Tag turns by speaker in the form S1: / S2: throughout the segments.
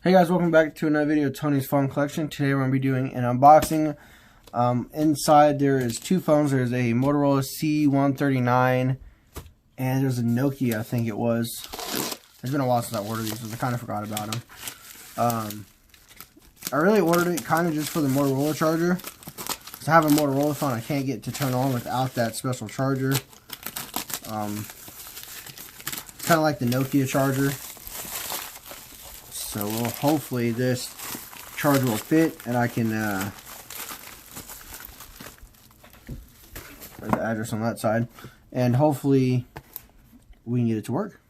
S1: Hey guys, welcome back to another video of Tony's Phone Collection. Today we're going to be doing an unboxing. Inside there is two phones. There's a Motorola C139 and there's a Nokia, I think it was. It's been a while since I ordered these, so I kind of forgot about them. I really ordered it kind of just for the Motorola charger. Because I have a Motorola phone I can't get to turn on without that special charger. It's kind of like the Nokia charger. So hopefully this charger will fit and I can put the address on that side, and hopefully we can get it to work.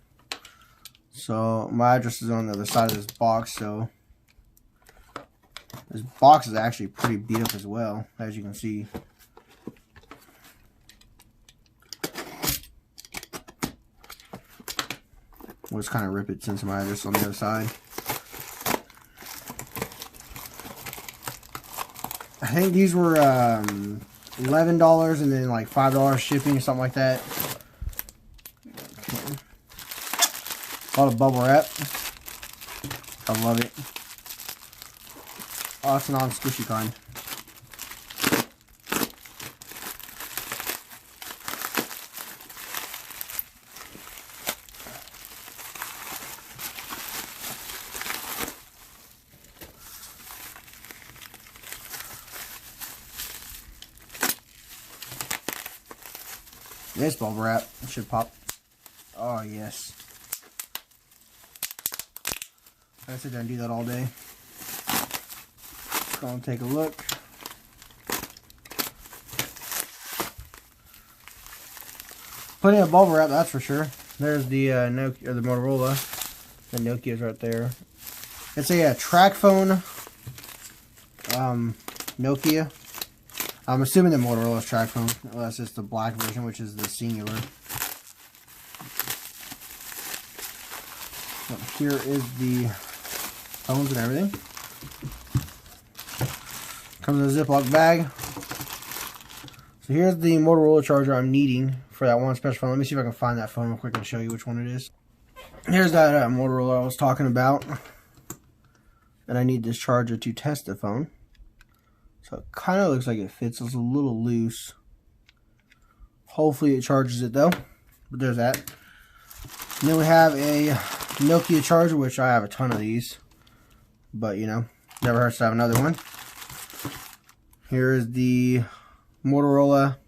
S1: So my address is on the other side of this box, so this box is actually pretty beat up as well, as you can see. We'll just kind of rip it since my address is on the other side. I think these were $11 and then like $5 shipping or something like that. Okay. A lot of bubble wrap. I love it. Oh, it's a non-squishy kind. This bubble wrap should pop. Oh yes. I sit there and do that all day. Just gonna take a look. Plenty of bubble wrap, that's for sure. There's the Nokia, or the Motorola. The Nokia's right there. It's a track phone. Nokia. I'm assuming the Motorola's track phone. Well, that's just the black version, which is the singular. So here is the phones and everything. Comes in a Ziploc bag. So here's the Motorola charger I'm needing for that one special phone. Let me see if I can find that phone real quick and show you which one it is. Here's that Motorola I was talking about. And I need this charger to test the phone. So it kind of looks like it fits. It's a little loose. Hopefully it charges it though. But there's that. And then we have a Nokia charger, which I have a ton of these. But you know, never hurts to have another one. Here is the Motorola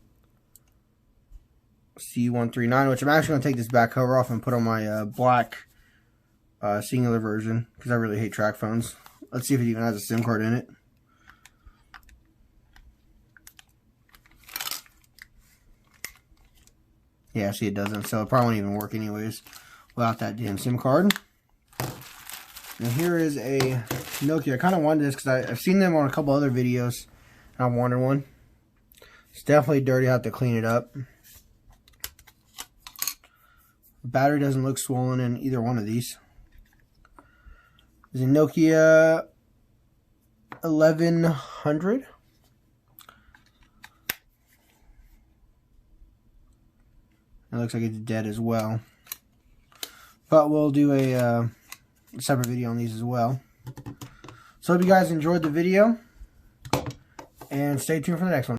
S1: C139, which I'm actually going to take this back cover off and put on my black singular version. Because I really hate track phones. Let's see if it even has a SIM card in it. Yeah, see it doesn't, so it probably won't even work anyways without that damn SIM card. And here is a Nokia. I kind of wanted this because I've seen them on a couple other videos, and I wanted one. It's definitely dirty. I have to clean it up. The battery doesn't look swollen in either one of these. There's a Nokia 1100. It looks like it's dead as well. But we'll do a separate video on these as well. So I hope you guys enjoyed the video. And stay tuned for the next one.